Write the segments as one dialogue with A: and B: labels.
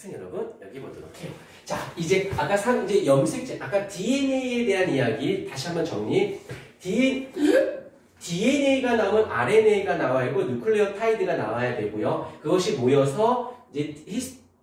A: 학생 여러분, 여기 보도록 해요. 자, 이제 아까 이제 염색체, 아까 DNA에 대한 이야기 다시 한번 정리. DNA가 나오면 RNA가 나와야 되고 뉴클레오타이드가 나와야 되고요. 그것이 모여서 이제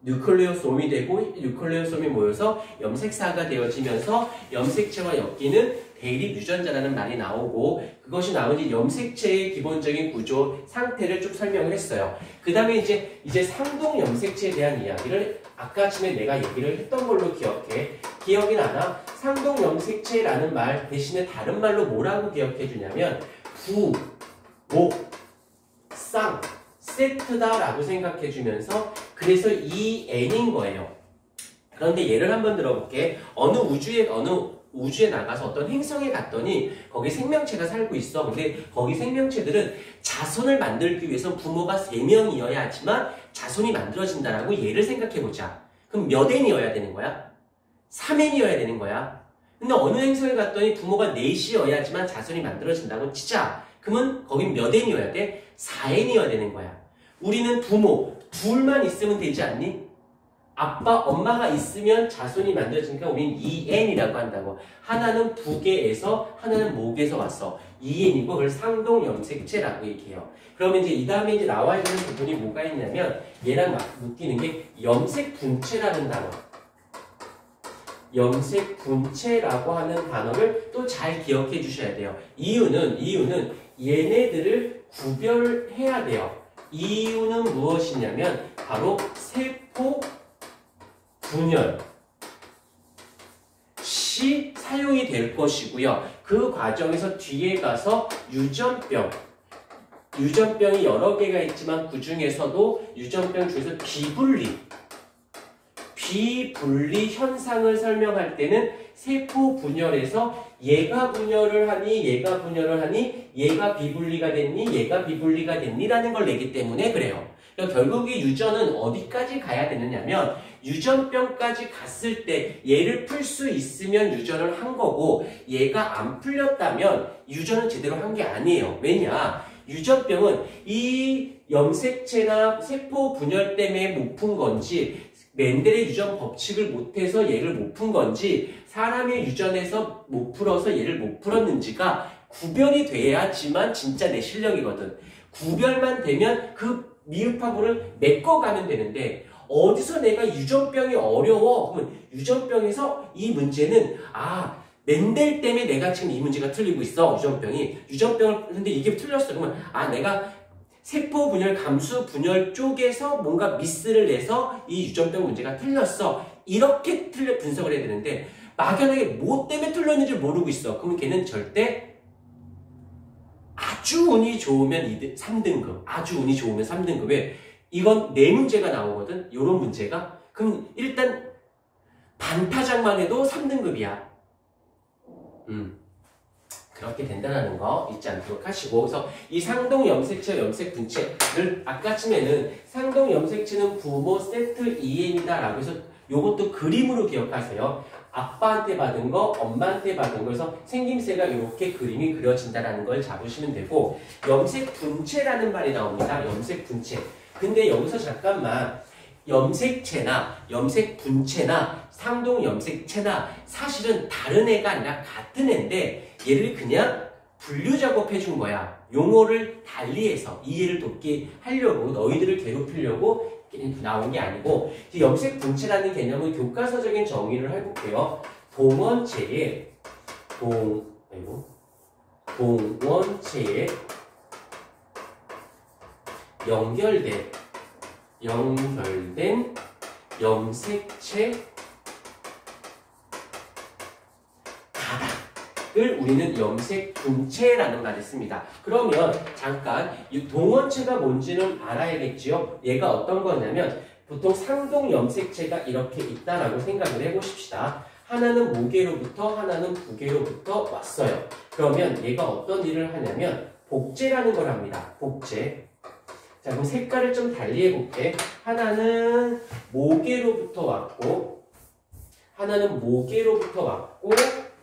A: 뉴클레오솜이 되고 뉴클레오솜이 모여서 염색사가 되어지면서 염색체와 엮이는 대립 유전자라는 말이 나오고, 그것이 나오니 염색체의 기본적인 구조 상태를 쭉 설명을 했어요. 그 다음에 이제 상동 염색체에 대한 이야기를 아까쯤에 내가 얘기를 했던 걸로 기억해. 기억이 나나? 상동 염색체라는 말 대신에 다른 말로 뭐라고 기억해 주냐면 부, 목, 쌍, 세트다라고 생각해 주면서, 그래서 EN인 거예요. 그런데 예를 한번 들어볼게. 어느 우주에 나가서 어떤 행성에 갔더니 거기 생명체가 살고 있어. 근데 거기 생명체들은 자손을 만들기 위해서 부모가 3명이어야 하지만 자손이 만들어진다라고 예를 생각해보자. 그럼 몇 N이어야 되는 거야? 3N이어야 되는 거야. 근데 어느 행성에 갔더니 부모가 4이어야 하지만 자손이 만들어진다고 치자. 그러면 거긴 몇 N이어야 돼? 4N이어야 되는 거야. 우리는 부모 둘만 있으면 되지 않니? 아빠, 엄마가 있으면 자손이 만들어지니까 우리는 2N이라고 한다고. 하나는 부계에서 하나는 목에서 왔어. 2N이고 그걸 상동 염색체라고 얘기해요. 그러면 이제 이 다음에 이제 나와야 되는 부분이 뭐가 있냐면 얘랑 묶이는 게 염색 분체라는 단어. 염색 분체라고 하는 단어를 또 잘 기억해 주셔야 돼요. 이유는 얘네들을 구별해야 돼요. 이유는 무엇이냐면 바로 세포 분열 시 사용이 될 것이고요. 그 과정에서 뒤에 가서 유전병이 여러 개가 있지만 그 중에서도 유전병 중에서 비분리 현상을 설명할 때는 세포 분열에서 얘가 분열을 하니 얘가 분열을 하니 얘가 비분리가 됐니 얘가 비분리가 됐니라는 걸 내기 때문에 그래요. 그러니까 결국 이 유전은 어디까지 가야 되느냐면 유전병까지 갔을 때 얘를 풀 수 있으면 유전을 한 거고, 얘가 안 풀렸다면 유전은 제대로 한 게 아니에요. 왜냐? 유전병은 이 염색체나 세포 분열 때문에 못 푼 건지, 멘델의 유전 법칙을 못해서 얘를 못 푼 건지, 사람의 유전에서 못 풀어서 얘를 못 풀었는지가 구별이 돼야지만 진짜 내 실력이거든. 구별만 되면 그 미흡하고를 메꿔가면 되는데, 어디서 내가 유전병이 어려워? 그러면 유전병에서 이 문제는 멘델 때문에 내가 지금 이 문제가 틀리고 있어. 유전병을 근데 이게 틀렸어. 그러면 내가 세포 분열, 감수 분열 쪽에서 뭔가 미스를 내서 이 유전병 문제가 틀렸어. 이렇게 분석을 해야 되는데 막연하게 뭐 때문에 틀렸는지 모르고 있어. 그러면 걔는 절대 아주 운이 좋으면 3등급, 아주 운이 좋으면 3등급에 이건 4문제가 나오거든. 요런 문제가. 그럼 일단 반타작만 해도 3등급이야. 그렇게 된다는 거 잊지 않도록 하시고, 그래서 이 상동 염색체, 염색 분체를 아까쯤에는 상동 염색체는 부모 세트 EN이다 라고 해서 요것도 그림으로 기억하세요. 아빠한테 받은 거, 엄마한테 받은 거에서 생김새가 이렇게 그림이 그려진다라는 걸 잡으시면 되고, 염색 분체라는 말이 나옵니다. 염색 분체. 근데 여기서 잠깐만, 염색체나 염색 분체나 상동 염색체나 사실은 다른 애가 아니라 같은 애인데 얘를 그냥 분류 작업해 준 거야. 용어를 달리해서 이해를 돕게 하려고, 너희들을 괴롭히려고 나온 게 아니고, 염색 분체라는 개념은 교과서적인 정의를 해볼게요. 동원체에 연결된 염색체 가닥을 우리는 염색 분체라는 말을 씁니다. 그러면 잠깐 이 동원체가 뭔지는 알아야겠지요. 얘가 어떤 거냐면 보통 상동 염색체가 이렇게 있다라고 생각을 해보십시다. 하나는 모계로부터 하나는 부계로부터 왔어요. 그러면 얘가 어떤 일을 하냐면 복제라는 걸 합니다. 복제. 자, 그럼 색깔을 좀 달리 해볼게. 하나는 모계로부터 왔고,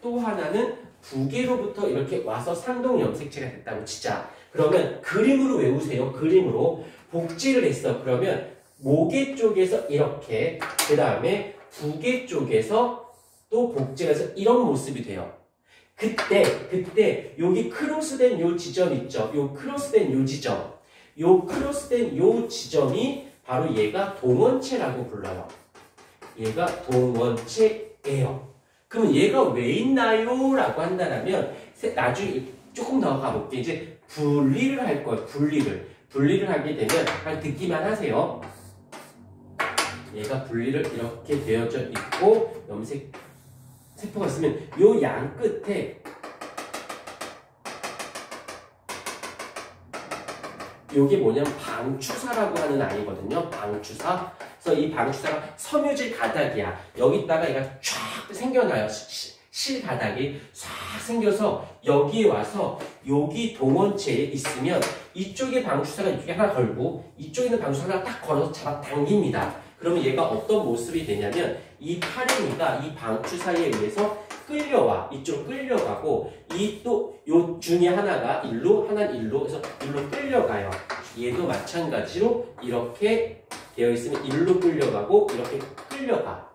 A: 또 하나는 부계로부터 이렇게 와서 상동 염색체가 됐다고 치자. 그러면 그림으로 외우세요. 그림으로. 복제를 했어. 그러면 모계 쪽에서 이렇게, 그 다음에 부계 쪽에서 또 복제가 돼서 이런 모습이 돼요. 그때 여기 크로스된 요 지점 있죠? 요 크로스된 요 지점, 요 크로스된 요 지점이 바로 얘가 동원체라고 불러요. 얘가 동원체예요. 그럼 얘가 왜 있나요? 라고 한다면 나중에 조금 더 가볼게. 이제 분리를 할 거예요. 분리를 하게 되면 그냥 듣기만 하세요. 얘가 분리를 이렇게 되어져 있고 염색 세포가 있으면 요 양 끝에 요게 뭐냐면 방추사라고 하는 아이거든요. 방추사. 그래서 이 방추사가 섬유질 가닥이야. 여기다가 얘가 쫙 생겨나요. 실가닥이 싹 생겨서 여기에 와서 여기 동원체에 있으면 이쪽에 방추사가 이쪽에 하나 걸고 이쪽에 있는 방추사가 딱 걸어서 잡아당깁니다. 그러면 얘가 어떤 모습이 되냐면 이 파랭이가 이 방추사에 의해서 끌려와. 이쪽으로 끌려가고 이 또 요 중에 하나가 일로 하나는 일로 해서 일로 끌려가요. 얘도 마찬가지로 이렇게 되어 있으면 일로 끌려가고 이렇게 끌려가.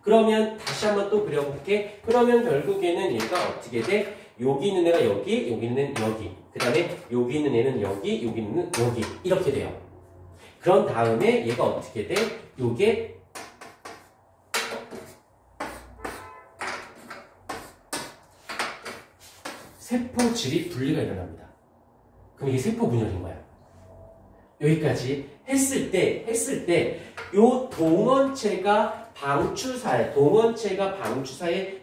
A: 그러면 다시 한번 또 그려볼게. 그러면 결국에는 얘가 어떻게 돼? 여기 있는 애가 여기, 여기 있는 애는 여기. 그 다음에 여기 있는 애는 여기, 여기 있는 애는 여기. 이렇게 돼요. 그런 다음에 얘가 어떻게 돼? 요게 세포질이 분리가 일어납니다. 그럼 이게 세포 분열인 거야. 여기까지 했을 때, 요 동원체가 방추사에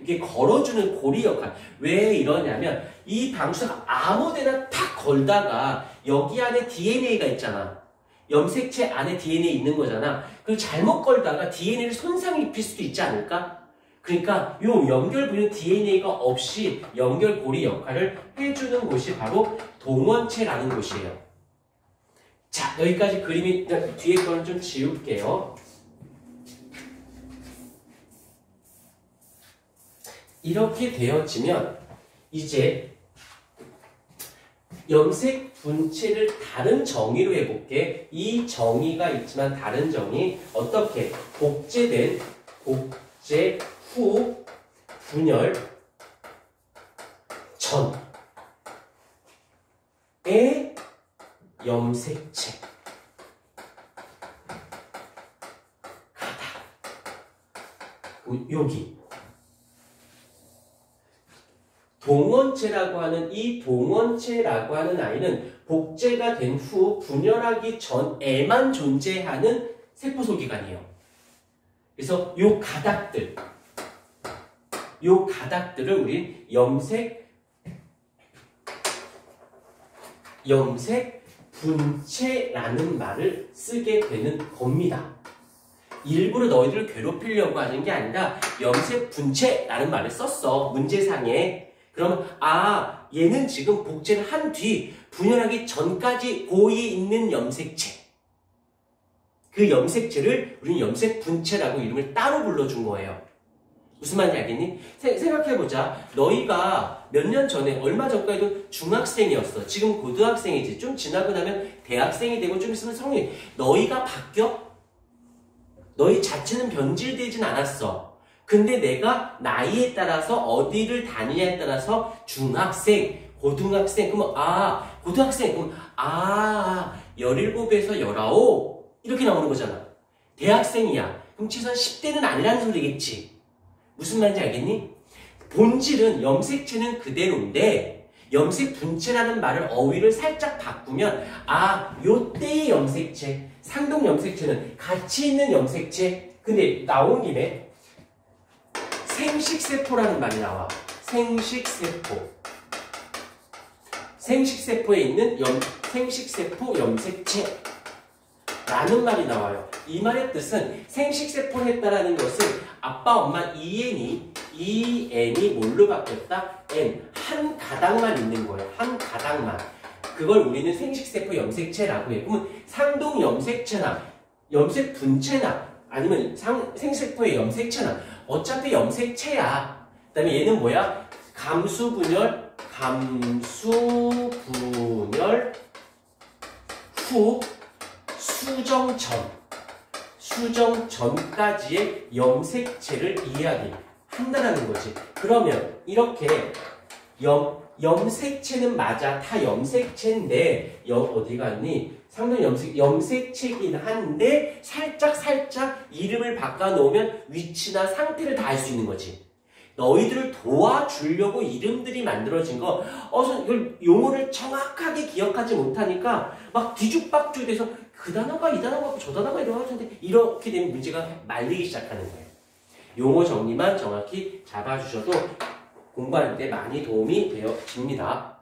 A: 이렇게 걸어주는 고리 역할. 왜 이러냐면, 이 방추사가 아무 데나 탁 걸다가, 여기 안에 DNA가 있잖아. 염색체 안에 DNA 있는 거잖아. 그걸 잘못 걸다가 DNA를 손상이 입힐 수도 있지 않을까? 그러니까 요 연결부는 DNA가 없이 연결고리 역할을 해주는 곳이 바로 동원체라는 곳이에요. 자, 여기까지 그림이 뒤에 거는 좀 지울게요. 이렇게 되어지면 이제 염색 분체를 다른 정의로 해볼게. 이 정의가 있지만 다른 정의. 어떻게? 복제 후 분열 전의 염색체 가닥. 여기 동원체라고 하는 이 동원체라고 하는 아이는 복제가 된 후 분열하기 전에만 존재하는 세포소기관이에요. 그래서 요 가닥들을 우리 염색 분체라는 말을 쓰게 되는 겁니다. 일부러 너희들을 괴롭히려고 하는 게 아니라 염색 분체라는 말을 썼어. 문제상에. 그러면 얘는 지금 복제를 한 뒤 분열하기 전까지 고이 있는 염색체. 그 염색체를 우리는 염색 분체라고 이름을 따로 불러준 거예요. 무슨 말인지 알겠니? 생각해보자. 너희가 몇 년 전에, 얼마 전까지도 중학생이었어. 지금 고등학생이지. 좀 지나고 나면 대학생이 되고 좀 있으면 성인. 너희가 바뀌어? 너희 자체는 변질되진 않았어. 근데 내가 나이에 따라서 어디를 다니냐에 따라서 중학생, 고등학생, 그러면 고등학생, 그럼 17에서 19 이렇게 나오는 거잖아. 대학생이야. 그럼 최소한 10대는 아니라는 소리겠지. 무슨 말인지 알겠니? 본질은 염색체는 그대로인데 염색 분체라는 말을 어휘를 살짝 바꾸면 요때의 염색체, 상동 염색체는 같이 있는 염색체. 근데 나온 김에 생식세포라는 말이 나와. 생식세포에 있는 생식세포 염색체 라는 말이 나와요. 이 말의 뜻은 생식세포를 했다라는 것은 아빠, 엄마, EN이 뭘로 바뀌었다? N. 한 가닥만 있는 거예요. 한 가닥만. 그걸 우리는 생식세포 염색체라고 해요. 그러면 상동 염색체나 염색 분체나 아니면 생식세포의 염색체나 어차피 염색체야. 그 다음에 얘는 뭐야? 감수분열 후 수정 전. 수정 전까지의 염색체를 이해하게 한다라는 거지. 그러면 이렇게 염색체는 맞아. 다 염색체인데 어디 갔니? 상당 염색체이긴 한데 살짝 이름을 바꿔놓으면 위치나 상태를 다 알 수 있는 거지. 너희들을 도와주려고 이름들이 만들어진 거, 이걸 용어를 정확하게 기억하지 못하니까 막 뒤죽박죽 돼서 그 단어가 이 단어가 저 단어가 이런 거 같은데 이렇게 되면 문제가 말리기 시작하는 거예요. 용어 정리만 정확히 잡아주셔도 공부할 때 많이 도움이 되어집니다.